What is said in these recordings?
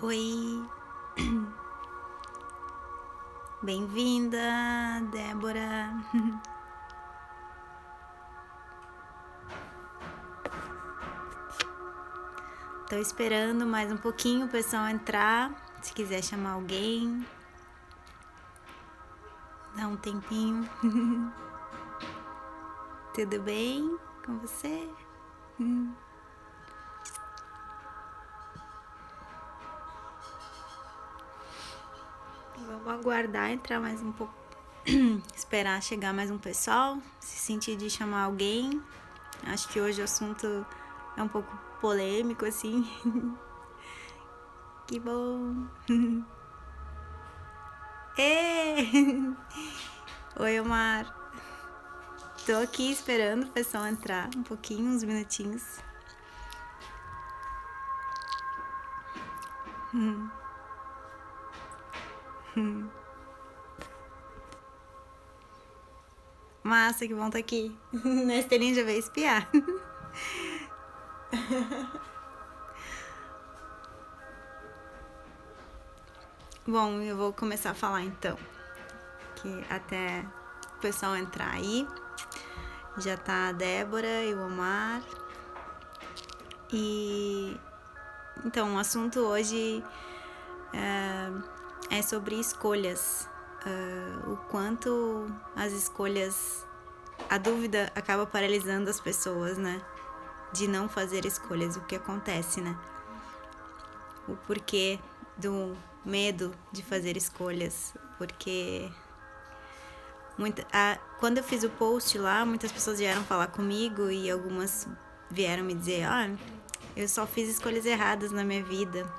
Oi, bem-vinda, Débora. Tô esperando mais um pouquinho o pessoal entrar. Se quiser chamar alguém, dá um tempinho. Tudo bem com você? Vamos aguardar entrar mais um pouco. Esperar chegar mais um pessoal. Se sentir de chamar alguém. Acho que hoje o assunto é um pouco polêmico, assim. Que bom! Oi, Omar. Tô aqui esperando o pessoal entrar um pouquinho, uns minutinhos. Massa, que bom tá aqui. Na Estelinha já veio espiar. Bom, eu vou começar a falar então. Que até o pessoal entrar aí. Já tá a Débora e o Omar. E então, o assunto hoje é sobre escolhas. O quanto as escolhas, a dúvida acaba paralisando as pessoas, né? De não fazer escolhas, o que acontece, né? O porquê do medo de fazer escolhas, porque quando eu fiz o post lá, muitas pessoas vieram falar comigo e algumas vieram me dizer, eu só fiz escolhas erradas na minha vida.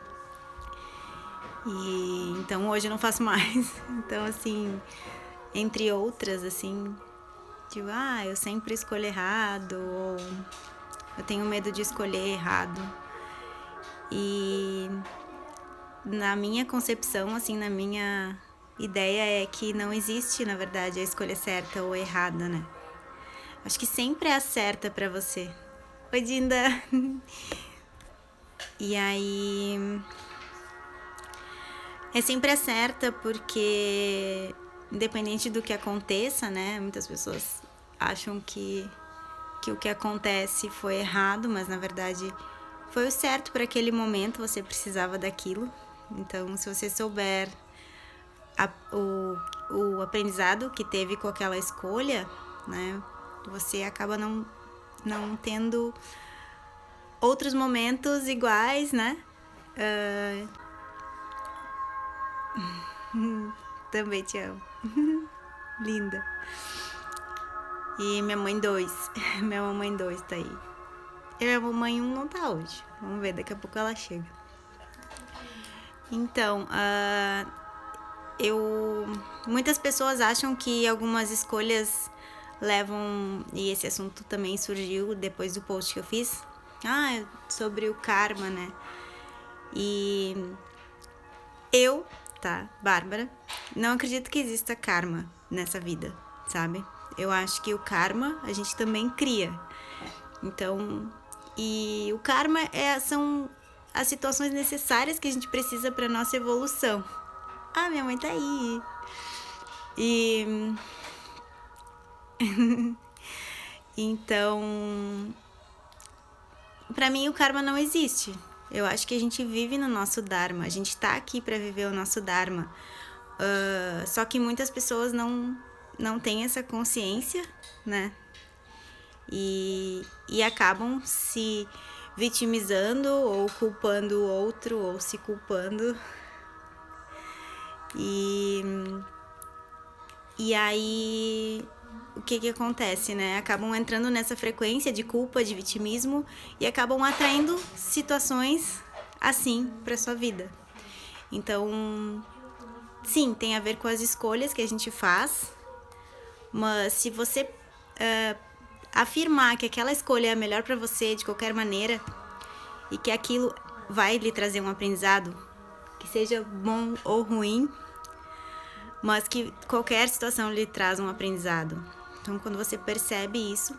E então hoje eu não faço mais. Então, assim, entre outras, assim, tipo, eu sempre escolho errado, ou eu tenho medo de escolher errado. E na minha concepção, assim, na minha ideia é que não existe, na verdade, a escolha certa ou errada, né? Acho que sempre é a certa pra você. Oi, Dinda! E aí... é sempre a certa porque, independente do que aconteça, né? Muitas pessoas acham que o que acontece foi errado, mas na verdade foi o certo para aquele momento, você precisava daquilo. Então, se você souber o aprendizado que teve com aquela escolha, né? Você acaba não tendo outros momentos iguais, né? Também te amo. Linda. E minha mãe 2. Minha mamãe 2 tá aí. E minha mamãe 1 não tá hoje. Vamos ver, daqui a pouco ela chega. Então, muitas pessoas acham que algumas escolhas levam, e esse assunto também surgiu depois do post que eu fiz, sobre o karma, né? E eu, Bárbara, não acredito que exista karma nessa vida, sabe? Eu acho que o karma a gente também cria. Então, e o karma são as situações necessárias que a gente precisa para nossa evolução. Minha mãe tá aí. E então, pra mim o karma não existe. Eu acho que a gente vive no nosso dharma. A gente tá aqui pra viver o nosso dharma. Só que muitas pessoas não têm essa consciência, né? E acabam se vitimizando ou culpando o outro ou se culpando. E aí, o que acontece, né? Acabam entrando nessa frequência de culpa, de vitimismo e acabam atraindo situações assim pra sua vida. Então, sim, tem a ver com as escolhas que a gente faz, mas se você afirmar que aquela escolha é a melhor pra você de qualquer maneira e que aquilo vai lhe trazer um aprendizado, que seja bom ou ruim, mas que qualquer situação lhe traz um aprendizado. Então, quando você percebe isso,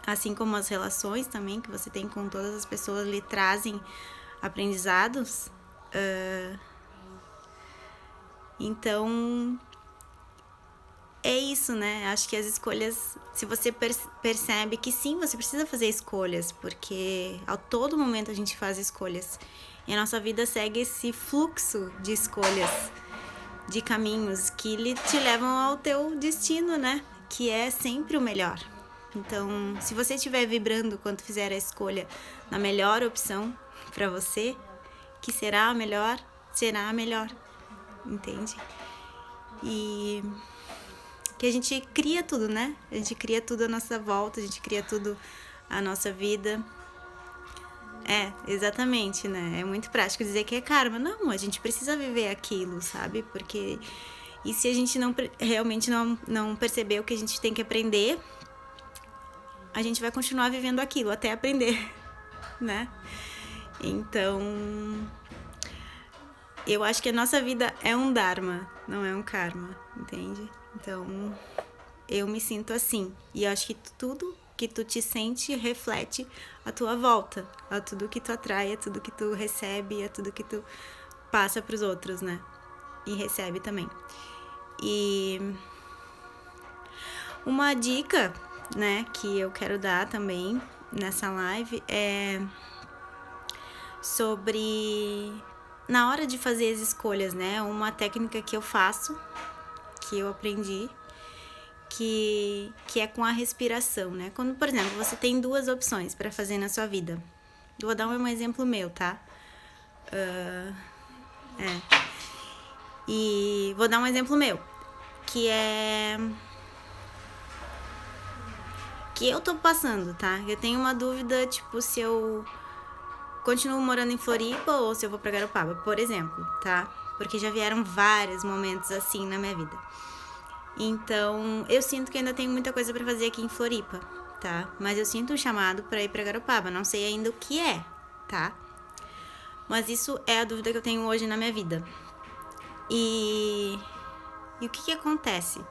assim como as relações também que você tem com todas as pessoas lhe trazem aprendizados, Então, é isso, né? Acho que as escolhas, se você percebe que sim, você precisa fazer escolhas, porque a todo momento a gente faz escolhas. E a nossa vida segue esse fluxo de escolhas, de caminhos que te levam ao teu destino, né? Que é sempre o melhor. Então, se você estiver vibrando quando fizer a escolha na melhor opção para você, que será a melhor, entende? E que a gente cria tudo, né? A gente cria tudo à nossa volta, a gente cria tudo à nossa vida. Exatamente, né? É muito prático dizer que é karma. Não, a gente precisa viver aquilo, sabe? Porque... E se a gente realmente não perceber o que a gente tem que aprender, a gente vai continuar vivendo aquilo até aprender, né? Então... Eu acho que a nossa vida é um dharma, não é um karma, entende? Então, eu me sinto assim. E eu acho que tudo que tu te sente reflete a tua volta. A tudo que tu atrai, a tudo que tu recebe, a tudo que tu passa pros outros, né? E recebe também. E uma dica, né, que eu quero dar também nessa live é sobre... Na hora de fazer as escolhas, né? Uma técnica que eu faço, que eu aprendi, que é com a respiração, né? Quando, por exemplo, você tem duas opções para fazer na sua vida. Vou dar um exemplo meu, tá? E vou dar um exemplo meu, que é... que eu tô passando, tá? Eu tenho uma dúvida, tipo, se eu continuo morando em Floripa ou se eu vou pra Garopaba, por exemplo, tá? Porque já vieram vários momentos assim na minha vida. Então, eu sinto que ainda tenho muita coisa pra fazer aqui em Floripa, tá? Mas eu sinto um chamado pra ir pra Garopaba, não sei ainda o que é, tá? Mas isso é a dúvida que eu tenho hoje na minha vida. E o que acontece?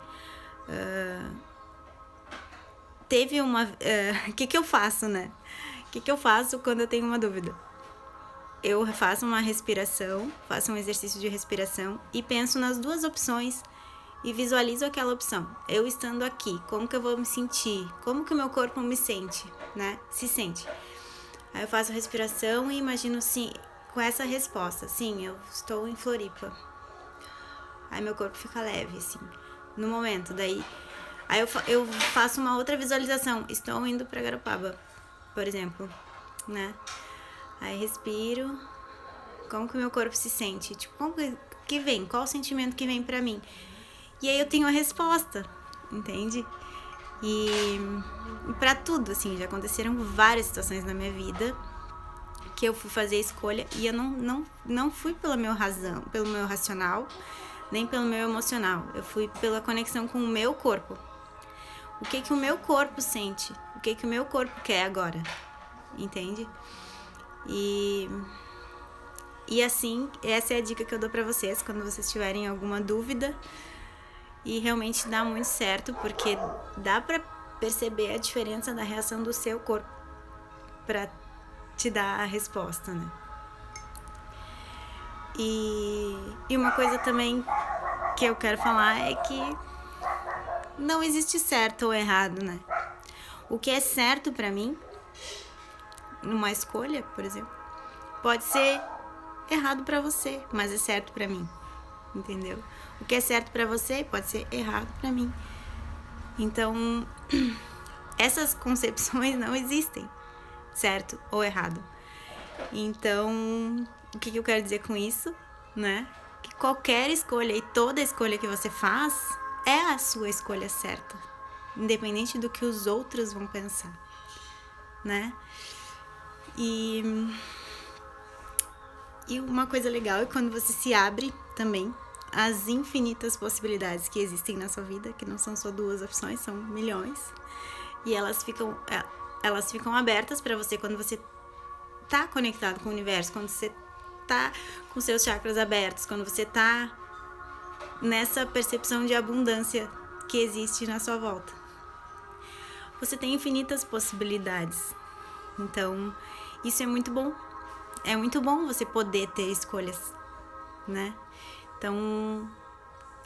Teve uma... O que eu faço, né? O que eu faço quando eu tenho uma dúvida? Eu faço uma respiração, faço um exercício de respiração e penso nas duas opções e visualizo aquela opção. Eu estando aqui, como que eu vou me sentir? Como que o meu corpo me sente, né? Se sente. Aí eu faço a respiração e imagino, sim, com essa resposta. Sim, eu estou em Floripa. Aí meu corpo fica leve, assim, no momento. Daí, aí eu faço uma outra visualização. Estou indo pra Garopaba, por exemplo, né? Aí respiro. Como que o meu corpo se sente? Tipo, como que vem? Qual o sentimento que vem pra mim? E aí eu tenho a resposta, entende? E pra tudo, assim, já aconteceram várias situações na minha vida que eu fui fazer a escolha e eu não fui pelo meu racional, nem pelo meu emocional. Eu fui pela conexão com o meu corpo. O que o meu corpo sente? O que o meu corpo quer agora? Entende? E assim, essa é a dica que eu dou pra vocês quando vocês tiverem alguma dúvida. E realmente dá muito certo, porque dá pra perceber a diferença da reação do seu corpo pra te dar a resposta, né? E uma coisa também que eu quero falar é que não existe certo ou errado, né? O que é certo pra mim, numa escolha, por exemplo, pode ser errado pra você, mas é certo pra mim, entendeu? O que é certo pra você pode ser errado pra mim. Então, essas concepções não existem, certo ou errado. Então, o que eu quero dizer com isso, né? Que qualquer escolha e toda escolha que você faz é a sua escolha certa, independente do que os outros vão pensar, né? E uma coisa legal é quando você se abre também às infinitas possibilidades que existem na sua vida, que não são só duas opções, são milhões. E elas ficam abertas para você quando você tá conectado com o universo, quando você tá com seus chakras abertos, quando você tá nessa percepção de abundância que existe na sua volta. Você tem infinitas possibilidades. Então, isso é muito bom. é muito bom você poder ter escolhas, né? Então,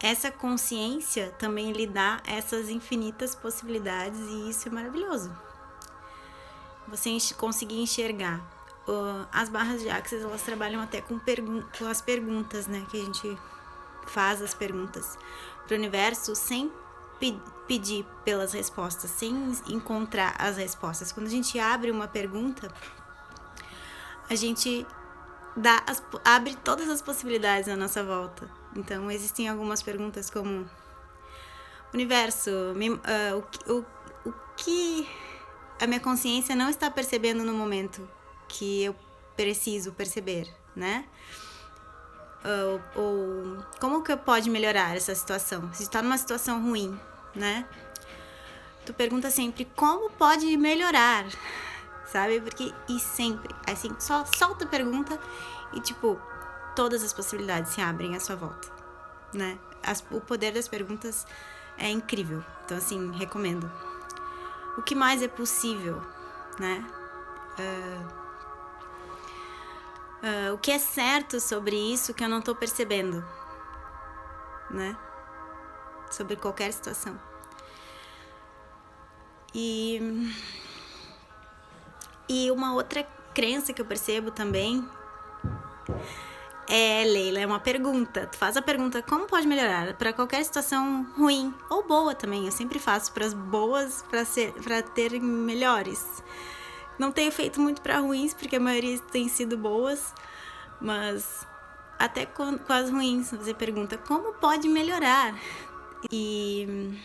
essa consciência também lhe dá essas infinitas possibilidades e isso é maravilhoso. Você conseguir enxergar. As barras de Access, elas trabalham até com as perguntas, né? Que a gente faz as perguntas para o universo sem pedir pelas respostas, sem encontrar as respostas. Quando a gente abre uma pergunta, a gente abre todas as possibilidades à nossa volta. Então, existem algumas perguntas como: universo, o que a minha consciência não está percebendo no momento que eu preciso perceber, né? Ou como que pode melhorar essa situação? Se está numa situação ruim, né? Tu pergunta sempre como pode melhorar, sabe? Porque e sempre, assim, só solta a pergunta e tipo, todas as possibilidades se abrem à sua volta, né? O poder das perguntas é incrível. Então, assim, recomendo. O que mais é possível, né? O que é certo sobre isso que eu não tô percebendo, né? Sobre qualquer situação. E uma outra crença que eu percebo também Leila, é uma pergunta. Tu faz a pergunta, como pode melhorar? Para qualquer situação ruim ou boa também. Eu sempre faço para as boas, para ter melhores. Não tenho feito muito para ruins, porque a maioria tem sido boas. Mas até com as ruins, você pergunta, como pode melhorar? E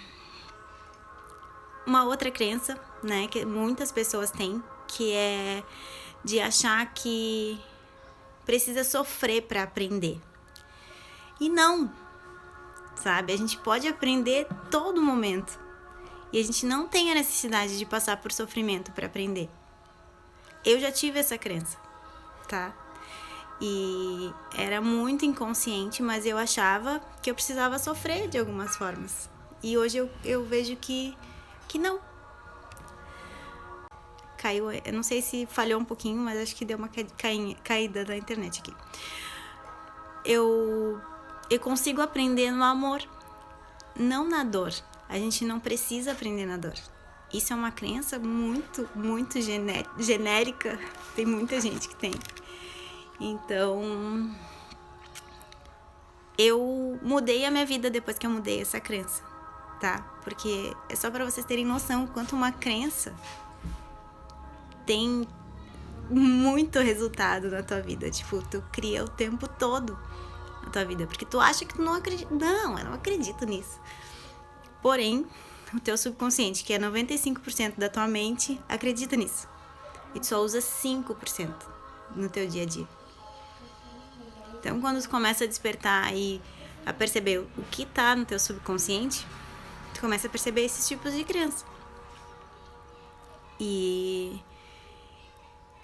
uma outra crença, né, que muitas pessoas têm, que é de achar que precisa sofrer para aprender. E não, sabe? A gente pode aprender todo momento. E a gente não tem a necessidade de passar por sofrimento para aprender. Eu já tive essa crença, tá? E era muito inconsciente, mas eu achava que eu precisava sofrer de algumas formas. E hoje eu vejo que não. Caiu, eu não sei se falhou um pouquinho, mas acho que deu uma caída da internet aqui. Eu consigo aprender no amor, não na dor. A gente não precisa aprender na dor. Isso é uma crença muito, muito genérica. Tem muita gente que tem. Então, eu mudei a minha vida depois que eu mudei essa crença, tá? Porque é só pra vocês terem noção o quanto uma crença tem muito resultado na tua vida. Tipo, tu cria o tempo todo na tua vida. Porque tu acha que tu não acredita. Não, eu não acredito nisso. Porém, o teu subconsciente, que é 95% da tua mente, acredita nisso. E tu só usa 5% no teu dia a dia. Então, quando tu começa a despertar e a perceber o que tá no teu subconsciente, tu começa a perceber esses tipos de crença.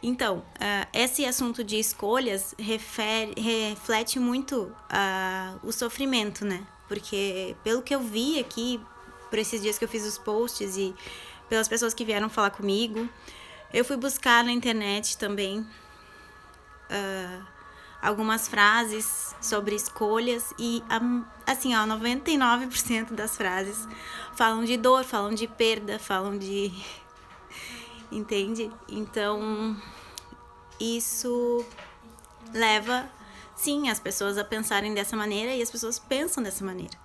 Então, esse assunto de escolhas reflete muito o sofrimento, né? Porque pelo que eu vi aqui, por esses dias que eu fiz os posts e pelas pessoas que vieram falar comigo, eu fui buscar na internet também algumas frases sobre escolhas e, assim, 99% das frases falam de dor, falam de perda, falam de... Entende? Então, isso leva, sim, as pessoas a pensarem dessa maneira e as pessoas pensam dessa maneira.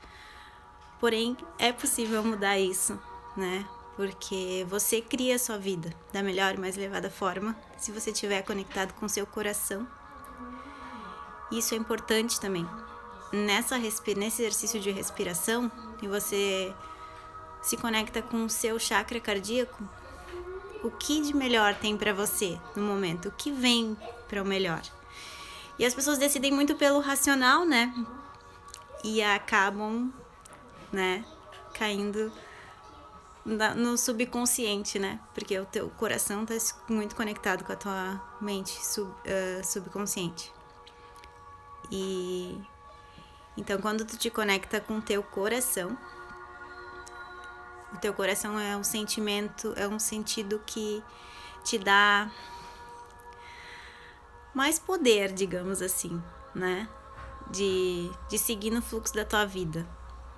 Porém, é possível mudar isso, né? Porque você cria a sua vida da melhor e mais elevada forma se você estiver conectado com o seu coração. Isso é importante também. Nesse exercício de respiração, e você se conecta com o seu chakra cardíaco, o que de melhor tem pra você no momento? O que vem para o melhor? E as pessoas decidem muito pelo racional, né? E acabam, né, caindo no subconsciente, né? Porque o teu coração tá muito conectado com a tua mente subconsciente. E então, quando tu te conecta com o teu coração, o teu coração é um sentimento, é um sentido que te dá mais poder, digamos assim, né? De seguir no fluxo da tua vida.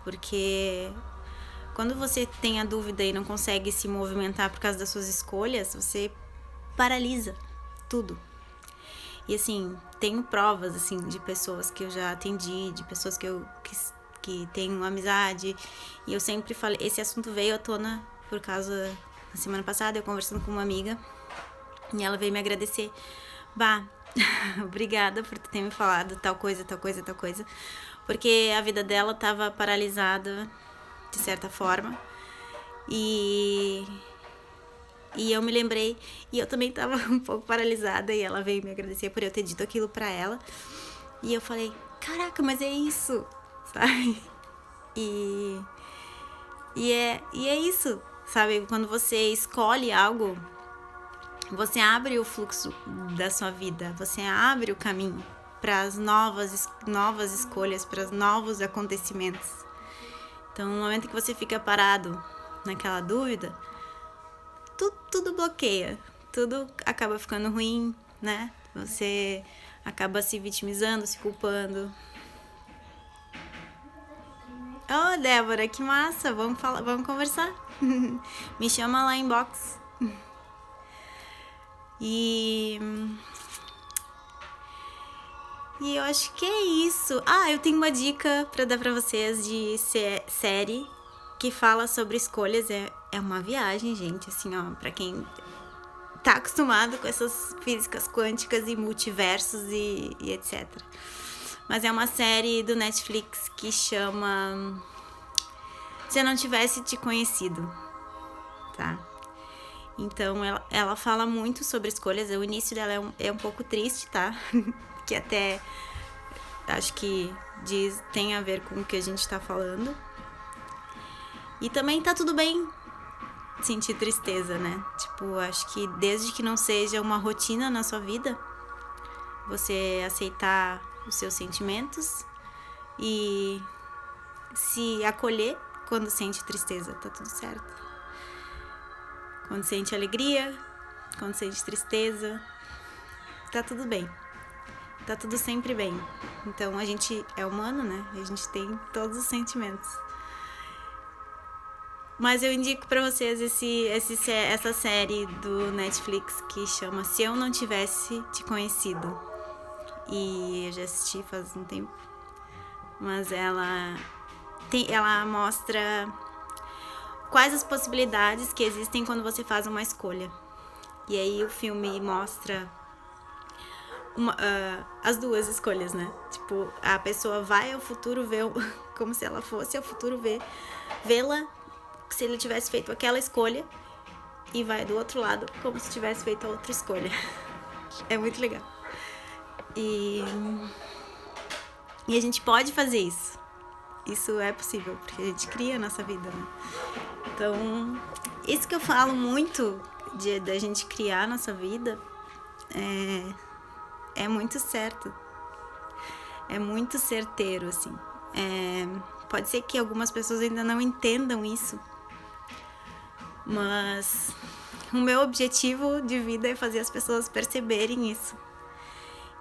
Porque quando você tem a dúvida e não consegue se movimentar por causa das suas escolhas, você paralisa tudo. E assim, tenho provas assim de pessoas que eu já atendi, de pessoas que tenho amizade, e eu sempre falei, esse assunto veio à tona por causa, na semana passada eu conversando com uma amiga, e ela veio me agradecer. Bah, obrigada por ter me falado tal coisa, porque a vida dela tava paralisada de certa forma, e eu me lembrei, e eu também tava um pouco paralisada, e ela veio me agradecer por eu ter dito aquilo pra ela, e eu falei, caraca, mas é isso, sabe? E é isso, sabe? Quando você escolhe algo, você abre o fluxo da sua vida, você abre o caminho para as novas escolhas, para os novos acontecimentos. Então, no momento que você fica parado naquela dúvida, tudo bloqueia, tudo acaba ficando ruim, né? Você acaba se vitimizando, se culpando. Oh, Débora, que massa! Vamos conversar. Me chama lá em box. E eu acho que é isso. Ah, eu tenho uma dica pra dar pra vocês de série que fala sobre escolhas. É uma viagem, gente, assim, ó, pra quem tá acostumado com essas físicas quânticas e multiversos e etc. Mas é uma série do Netflix que chama Se Eu Não Tivesse Te Conhecido, tá? Então, ela fala muito sobre escolhas. O início dela é um pouco triste, tá? Que até acho que tem a ver com o que a gente tá falando. E também tá tudo bem sentir tristeza, né? Tipo, acho que desde que não seja uma rotina na sua vida, você aceitar os seus sentimentos e se acolher quando sente tristeza, tá tudo certo. Quando sente alegria, quando sente tristeza, tá tudo bem. Tá tudo sempre bem. Então a gente é humano, né? A gente tem todos os sentimentos. Mas eu indico pra vocês essa série do Netflix que chama Se Eu Não Tivesse Te Conhecido. E eu já assisti faz um tempo. Mas ela mostra quais as possibilidades que existem quando você faz uma escolha. E aí o filme mostra as duas escolhas, né? Tipo, a pessoa vai ao futuro ver como se ela fosse ao futuro vê-la se ele tivesse feito aquela escolha, e vai do outro lado como se tivesse feito a outra escolha. É muito legal. E a gente pode fazer isso. Isso é possível, porque a gente cria a nossa vida, né? Então, isso que eu falo muito da gente criar a nossa vida é muito certo. É muito certeiro, assim. Pode ser que algumas pessoas ainda não entendam isso, mas o meu objetivo de vida é fazer as pessoas perceberem isso.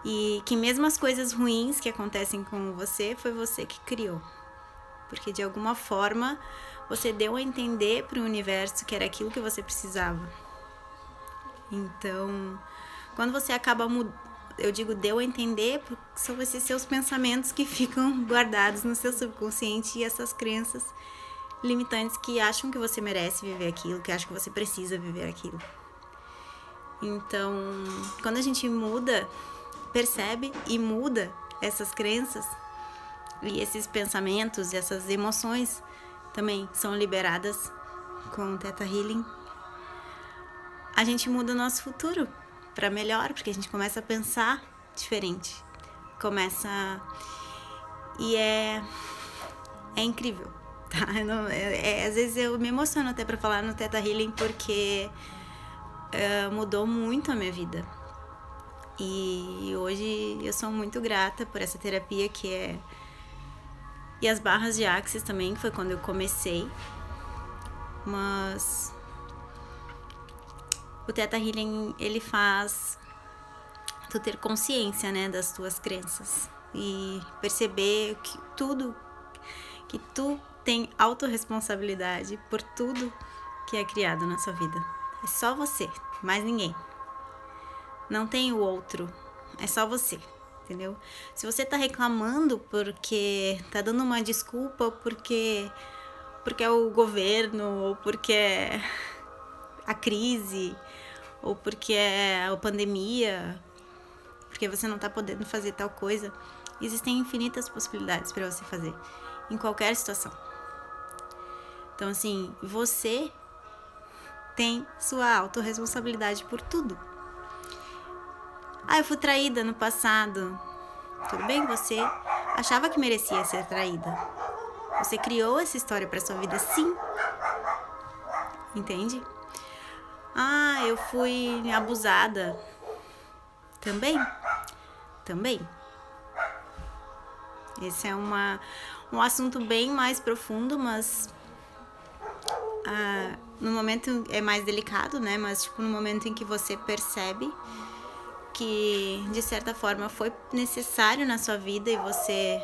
E que mesmo as coisas ruins que acontecem com você, foi você que criou. Porque de alguma forma você deu a entender para o universo que era aquilo que você precisava. Então, quando você acaba eu digo deu a entender, porque são esses seus pensamentos que ficam guardados no seu subconsciente e essas crenças limitantes que acham que você merece viver aquilo, que acham que você precisa viver aquilo. Então, quando a gente percebe e muda essas crenças e esses pensamentos e essas emoções também são liberadas com o Theta Healing, a gente muda o nosso futuro para melhor, porque a gente começa a pensar diferente. E é incrível, tá? Às vezes eu me emociono até para falar no Theta Healing, porque mudou muito a minha vida. E hoje eu sou muito grata por essa terapia e as barras de Axis também, que foi quando eu comecei. Mas o Theta Healing, ele faz tu ter consciência, né, das tuas crenças e perceber que tu tem autorresponsabilidade por tudo que é criado na sua vida. É só você, mais ninguém. Não tem o outro, é só você, entendeu? Se você tá reclamando porque tá dando uma desculpa porque é o governo, ou porque é a crise, ou porque é a pandemia, porque você não tá podendo fazer tal coisa, existem infinitas possibilidades para você fazer em qualquer situação. Então, assim, você tem sua autorresponsabilidade por tudo. Eu fui traída no passado. Tudo bem, você achava que merecia ser traída. Você criou essa história pra sua vida, sim. Entende? Eu fui abusada. Também. Esse é um assunto bem mais profundo, mas no momento é mais delicado, né? Mas tipo, no momento em que você percebe que de certa forma foi necessário na sua vida e você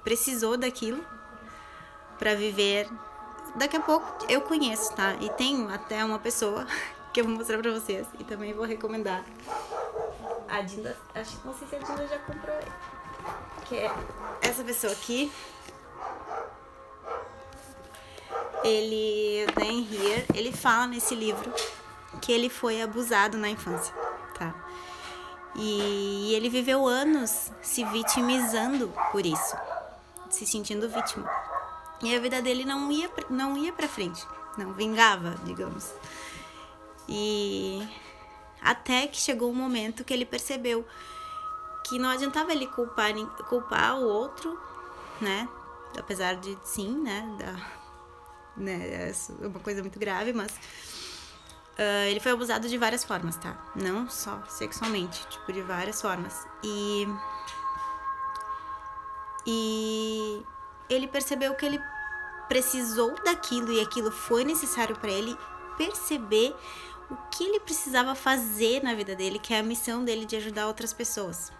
precisou daquilo pra viver. Daqui a pouco eu conheço, tá? E tenho até uma pessoa que eu vou mostrar pra vocês e também vou recomendar. A Dinda, não sei se a Dinda já comprou ele. Que é essa pessoa aqui. Ele, Dan Heer, ele fala nesse livro que ele foi abusado na infância, tá? E ele viveu anos se vitimizando por isso, se sentindo vítima. E a vida dele não ia pra frente, não vingava, digamos. E até que chegou um momento que ele percebeu que não adiantava ele culpar o outro, né? Apesar de sim, né? É uma coisa muito grave, mas ele foi abusado de várias formas, tá? Não só sexualmente, tipo, de várias formas. E ele percebeu que ele precisou daquilo e aquilo foi necessário para ele perceber o que ele precisava fazer na vida dele, que é a missão dele de ajudar outras pessoas.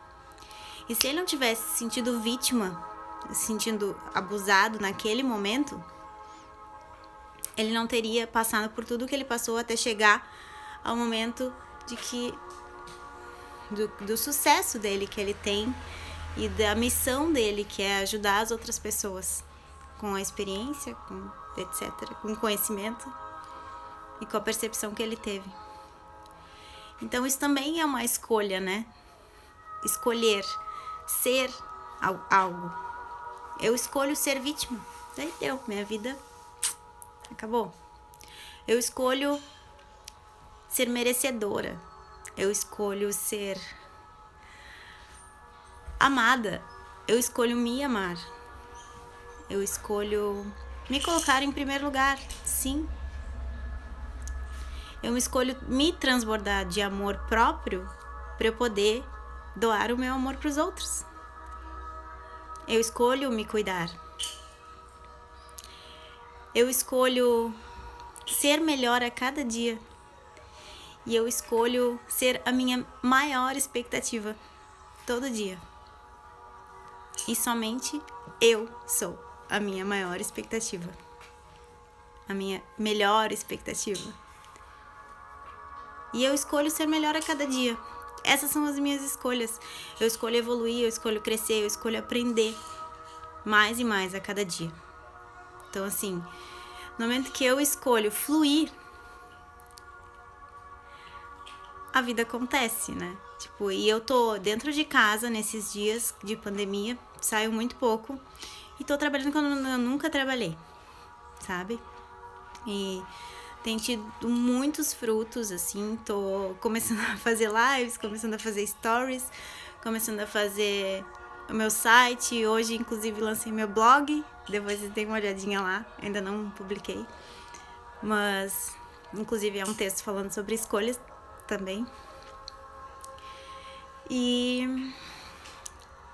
E se ele não tivesse se sentido vítima, se sentindo abusado naquele momento, ele não teria passado por tudo que ele passou até chegar ao momento de que do sucesso dele que ele tem e da missão dele, que é ajudar as outras pessoas com a experiência, com etc, com conhecimento e com a percepção que ele teve. Então isso também é uma escolha, né? Escolher ser algo. Eu escolho ser vítima. Daí deu, minha vida acabou. Eu escolho ser merecedora. Eu escolho ser amada. Eu escolho me amar. Eu escolho me colocar em primeiro lugar, sim. Eu escolho me transbordar de amor próprio para eu poder doar o meu amor para os outros. Eu escolho me cuidar. Eu escolho ser melhor a cada dia. E eu escolho ser a minha maior expectativa todo dia. E somente eu sou a minha maior expectativa. A minha melhor expectativa. E eu escolho ser melhor a cada dia. Essas são as minhas escolhas. Eu escolho evoluir, eu escolho crescer, eu escolho aprender mais e mais a cada dia. Então, assim, no momento que eu escolho fluir, a vida acontece, né? Tipo, e eu tô dentro de casa nesses dias de pandemia, saio muito pouco e tô trabalhando quando eu nunca trabalhei, sabe? E tem tido muitos frutos, assim, tô começando a fazer lives, começando a fazer stories, começando a fazer o meu site. Hoje, inclusive, lancei meu blog, depois você tem uma olhadinha lá, ainda não publiquei. Mas, inclusive, é um texto falando sobre escolhas também. E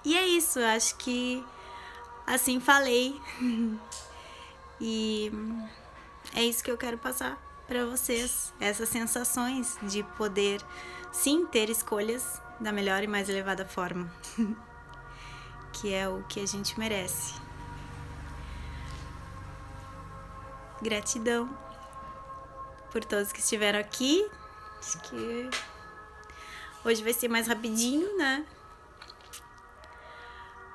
é isso, acho que assim falei. E é isso que eu quero passar para vocês, essas sensações de poder sim ter escolhas da melhor e mais elevada forma, que é o que a gente merece. Gratidão por todos que estiveram aqui. Acho que hoje vai ser mais rapidinho, né?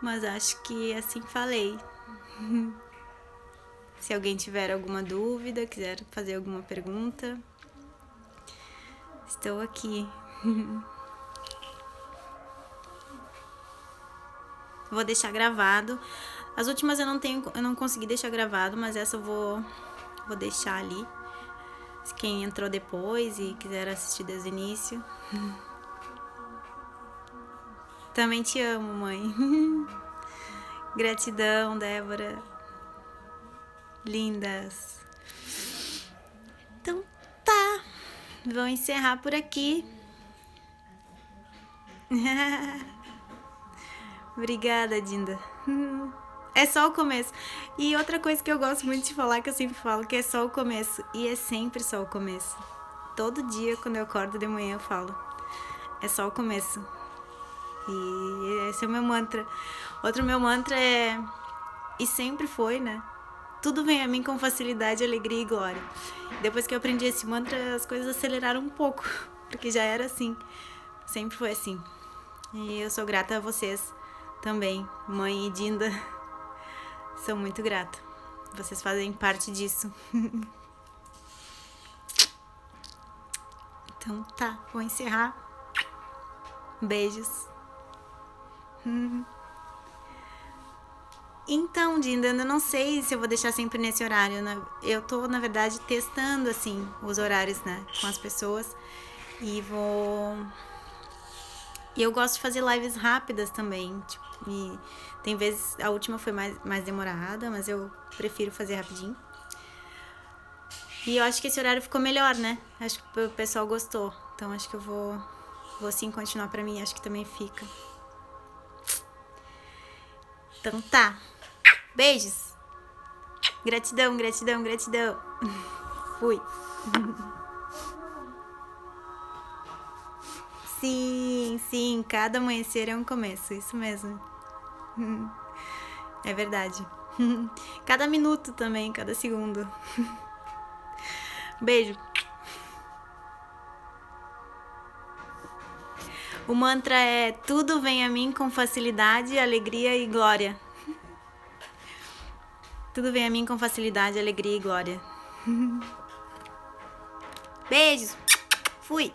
Mas acho que assim falei. Se alguém tiver alguma dúvida, quiser fazer alguma pergunta, estou aqui. Vou deixar gravado. As últimas eu não consegui deixar gravado, mas essa eu vou deixar ali. Quem entrou depois e quiser assistir desde o início. Também te amo, mãe. Gratidão, Débora. Lindas. Então tá. Vou encerrar por aqui. Obrigada, Dinda. É só o começo. E outra coisa que eu gosto muito de falar, que eu sempre falo, que é só o começo. E é sempre só o começo. Todo dia, quando eu acordo de manhã, eu falo. É só o começo. E esse é o meu mantra. Outro meu mantra é... E sempre foi, né? Tudo vem a mim com facilidade, alegria e glória. Depois que eu aprendi esse mantra, as coisas aceleraram um pouco. Porque já era assim. Sempre foi assim. E eu sou grata a vocês também, mãe e Dinda. Sou muito grata. Vocês fazem parte disso. Então tá, vou encerrar. Beijos. Então, Dinda, eu não sei se eu vou deixar sempre nesse horário, né? Eu tô, na verdade, testando, assim, os horários, né? Com as pessoas. E eu gosto de fazer lives rápidas também. Tipo, e tem vezes... A última foi mais demorada, mas eu prefiro fazer rapidinho. E eu acho que esse horário ficou melhor, né? Acho que o pessoal gostou. Então, acho que eu vou sim continuar pra mim. Acho que também fica. Então, tá. Beijos. Gratidão, gratidão, gratidão. Fui. Sim, sim. Cada amanhecer é um começo. Isso mesmo. É verdade. Cada minuto também, cada segundo. Beijo. O mantra é: tudo vem a mim com facilidade, alegria e glória. Tudo vem a mim com facilidade, alegria e glória. Beijos. Fui.